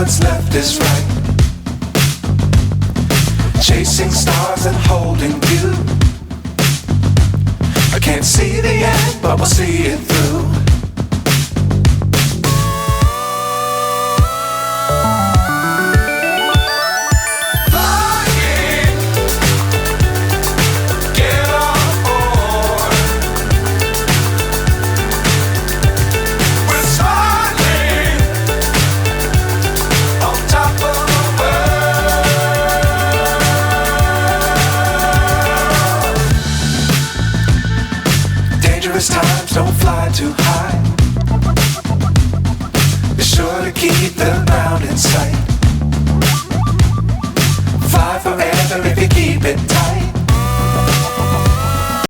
what's left is right. Chasing stars and holding you. I can't see the end, but we'll see it through. Times don't fly too high. Be sure to keep the ground in sight.